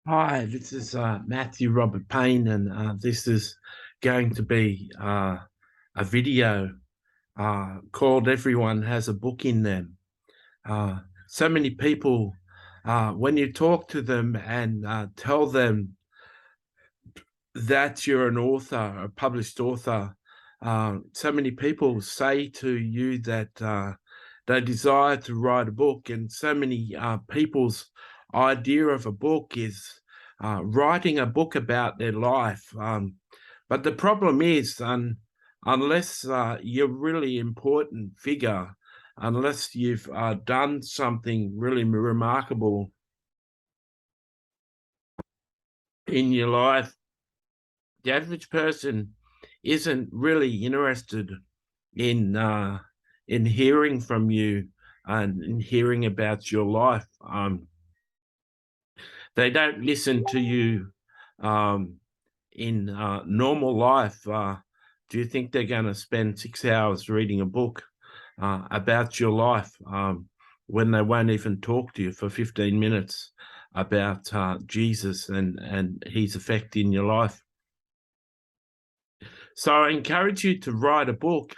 Hi, this is Matthew Robert Payne, and this is going to be a video called Everyone Has a Book in Them. So many people, when you talk to them and tell them that you're an author, a published author, so many people say to you that they desire to write a book, and so many people's idea of a book is writing a book about their life. But the problem is, unless you're a really important figure, unless you've done something really remarkable in your life, the average person isn't really interested in hearing from you and in hearing about your life. They don't listen to you um, in normal life. Do you think they're going to spend 6 hours reading a book about your life when they won't even talk to you for 15 minutes about Jesus and his effect in your life? So I encourage you to write a book,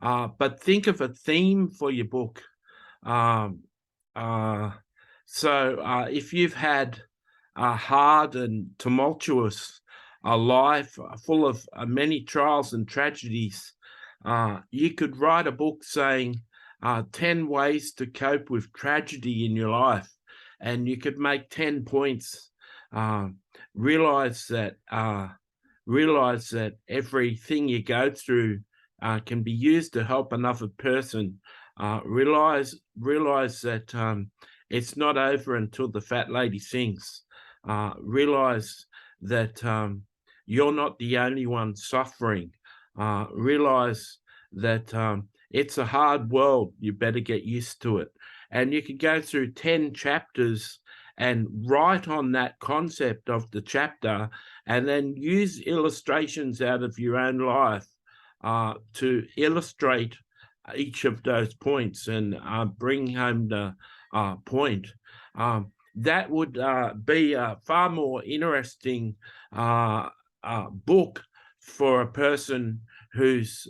but think of a theme for your book. Um, uh, if you've had a hard and tumultuous life full of many trials and tragedies, you could write a book saying 10 ways to cope with tragedy in your life. And you could make 10 points. Uh, realize that realize that everything you go through can be used to help another person. Realize that it's not over until the fat lady sings. Realize that you're not the only one suffering. Realize that it's a hard world. You better get used to it. And you can go through 10 chapters and write on that concept of the chapter, and then use illustrations out of your own life to illustrate each of those points and bring home the point. That would be a far more interesting book for a person who's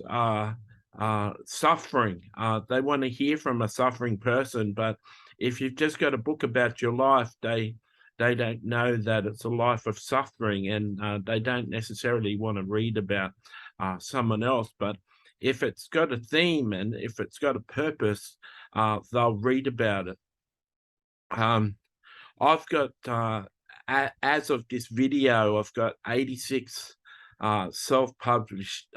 suffering. They want to hear from a suffering person, but if you've just got a book about your life, they don't know that it's a life of suffering, and they don't necessarily want to read about someone else. But if it's got a theme and if it's got a purpose, they'll read about it. I've got, as of this video, I've got 86 self-published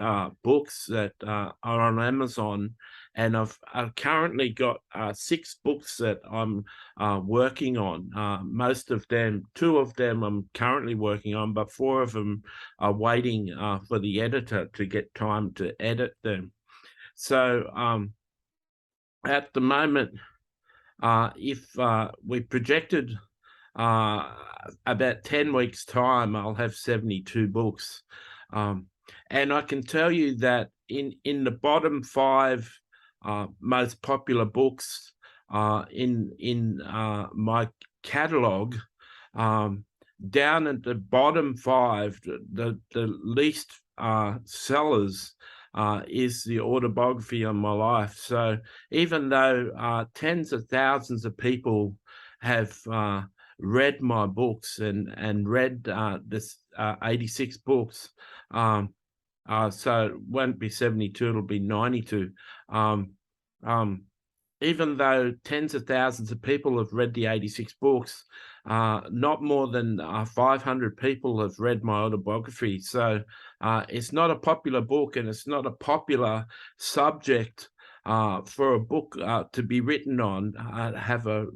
books that are on Amazon, and I've currently got 6 books that I'm working on. Most of them, 2 of them I'm currently working on, but 4 of them are waiting for the editor to get time to edit them. So at the moment, if we projected about 10 weeks' time, I'll have 72 books. And I can tell you that in the bottom 5 most popular books in my catalogue, down at the bottom 5, the least sellers is the autobiography on my life. So even though tens of thousands of people have read my books and read this 86 books, so it won't be 72, it'll be 92. Um, um, Even though tens of thousands of people have read the 86 books, not more than 500 people have read my autobiography. So it's not a popular book, and it's not a popular subject for a book to be written on, have a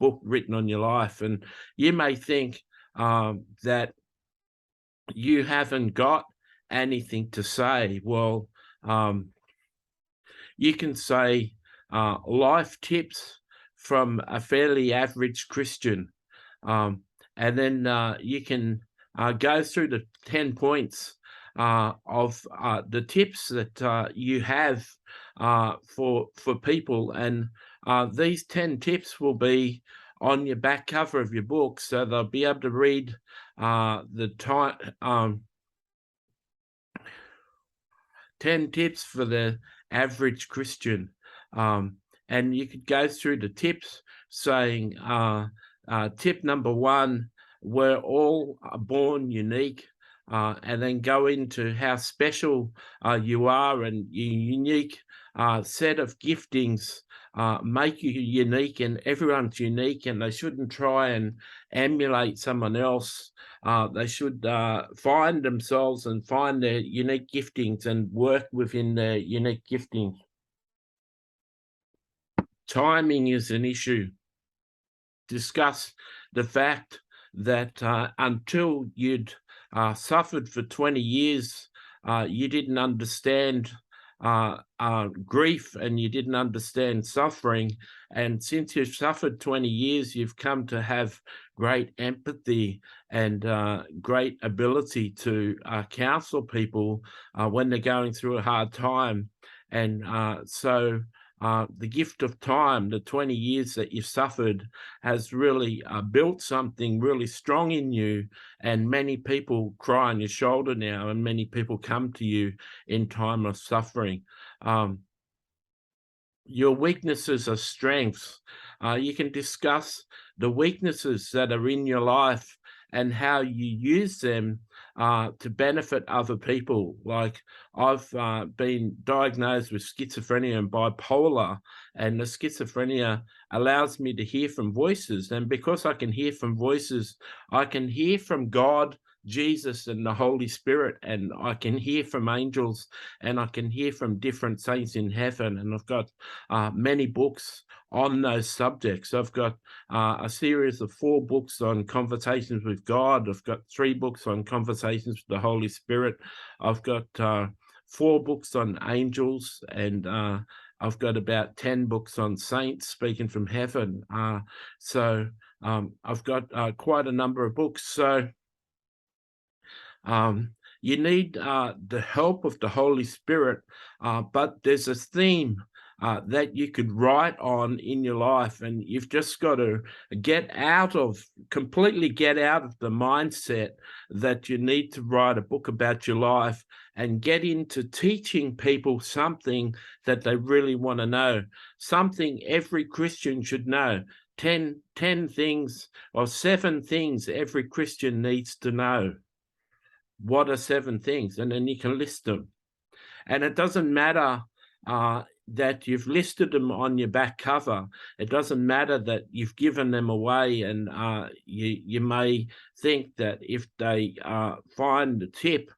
book written on your life. And you may think that you haven't got anything to say. Well, you can say life tips from a fairly average Christian. And then you can go through the 10 points of the tips that you have for people. And these 10 tips will be on your back cover of your book, so they'll be able to read the time 10 tips for the average Christian. And you could go through the tips saying, tip number 1, we're all born unique, and then go into how special you are, and your unique set of giftings make you unique, and everyone's unique, and they shouldn't try and emulate someone else. They should find themselves and find their unique giftings and work within their unique giftings. Timing is an issue. Discuss the fact that until you'd suffered for 20 years, you didn't understand grief, and you didn't understand suffering. And since you've suffered 20 years, you've come to have great empathy and great ability to counsel people when they're going through a hard time. And so the gift of time, the 20 years that you've suffered, has really built something really strong in you. And many people cry on your shoulder now, and many people come to you in time of suffering. Your weaknesses are strengths. You can discuss the weaknesses that are in your life and how you use them to benefit other people. Like, I've been diagnosed with schizophrenia and bipolar, and the schizophrenia allows me to hear from voices. And because I can hear from voices, I can hear from God, Jesus, and the Holy Spirit, and I can hear from angels, and I can hear from different saints in heaven. And I've got many books on those subjects. I've got a series of 4 books on conversations with God. I've got 3 books on conversations with the Holy Spirit. I've got 4 books on angels, and I've got about 10 books on saints speaking from heaven. So I've got quite a number of books. So you need the help of the Holy Spirit, but there's a theme that you could write on in your life, and you've just got to completely get out of the mindset that you need to write a book about your life, and get into teaching people something that they really want to know, something every Christian should know. 10 things or 7 things every Christian needs to know. What are 7 things? And then you can list them. And it doesn't matter that you've listed them on your back cover. It doesn't matter that you've given them away, and you may think that if they find the tip,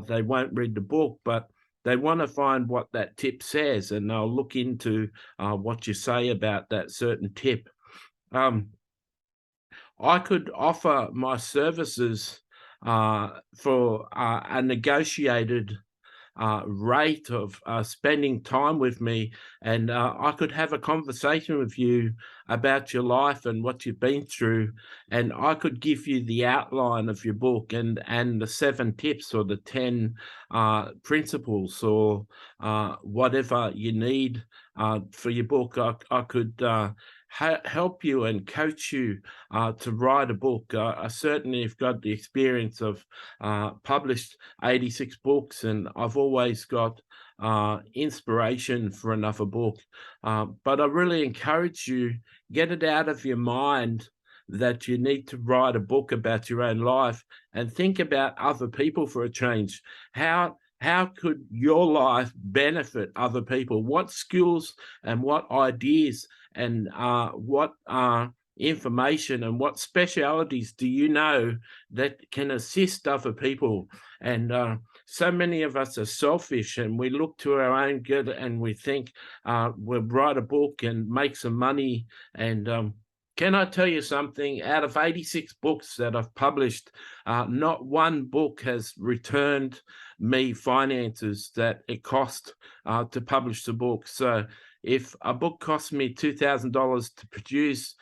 they won't read the book, but they want to find what that tip says, and they'll look into what you say about that certain tip. I could offer my services for a negotiated rate of spending time with me, and I could have a conversation with you about your life and what you've been through, and I could give you the outline of your book and the 7 tips or the 10 principles or whatever you need for your book. I could help you and coach you to write a book. I certainly have got the experience of published 86 books, and I've always got inspiration for another book. But I really encourage you, get it out of your mind that you need to write a book about your own life, and think about other people for a change. How could your life benefit other people? What skills and what ideas and what information and what specialities do you know that can assist other people? And so many of us are selfish, and we look to our own good, and we think we'll write a book and make some money. And can I tell you something? Out of 86 books that I've published, not one book has returned me finances that it cost to publish the book. So if a book costs me $2,000 to produce,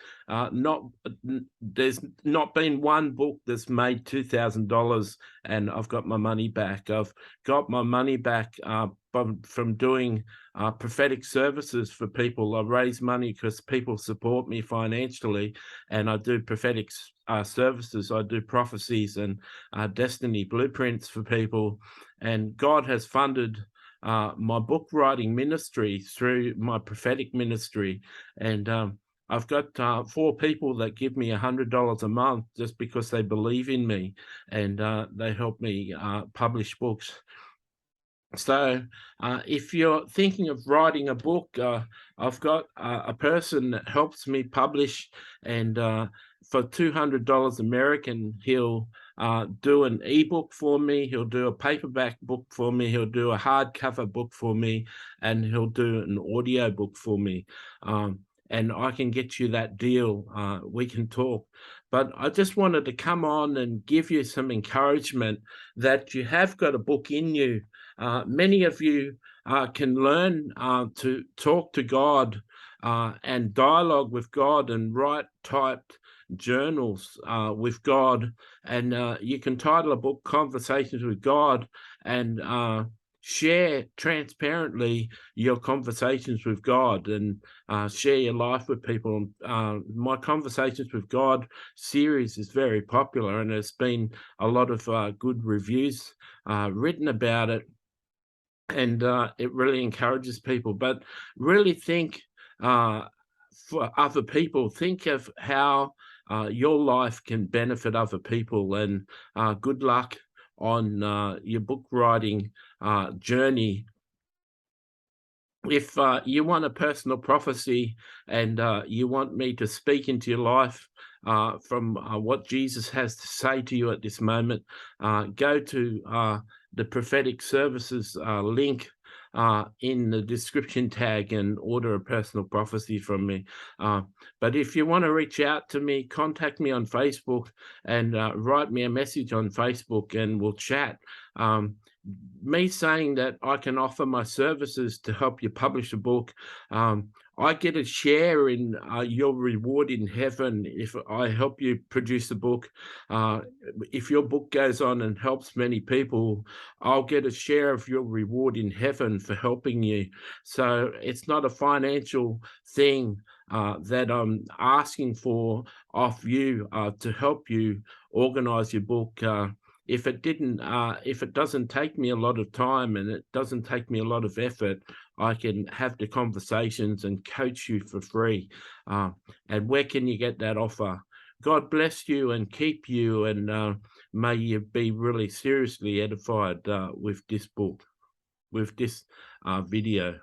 there's not been one book that's made $2,000 and I've got my money back. I've got my money back from doing prophetic services for people. I raise money because people support me financially, and I do prophetic services. I do prophecies and destiny blueprints for people, and God has funded my book writing ministry through my prophetic ministry. And I've got 4 people that give me $100 a month just because they believe in me, and they help me publish books. So if you're thinking of writing a book, I've got a person that helps me publish, and for $200 American, he'll do an ebook for me, he'll do a paperback book for me, he'll do a hardcover book for me, and he'll do an audio book for me. And I can get you that deal. We can talk. But I just wanted to come on and give you some encouragement that you have got a book in you. Many of you can learn to talk to God and dialogue with God and write typed journals with God. And you can title a book Conversations with God, and share transparently your conversations with God, and share your life with people. My Conversations with God series is very popular, and there's been a lot of good reviews written about it. And it really encourages people. But really think for other people. Think of how your life can benefit other people, and good luck on your book writing journey. If you want a personal prophecy and you want me to speak into your life from what Jesus has to say to you at this moment, go to the prophetic services link in the description tag and order a personal prophecy from me. But if you want to reach out to me, contact me on Facebook and write me a message on Facebook, and we'll chat. Me saying that I can offer my services to help you publish a book, I get a share in your reward in heaven if I help you produce a book. If your book goes on and helps many people, I'll get a share of your reward in heaven for helping you. So it's not a financial thing that I'm asking for off you to help you organize your book. If it doesn't take me a lot of time and it doesn't take me a lot of effort, I can have the conversations and coach you for free. And where can you get that offer? God bless you and keep you, and may you be really seriously edified with this book, with this video.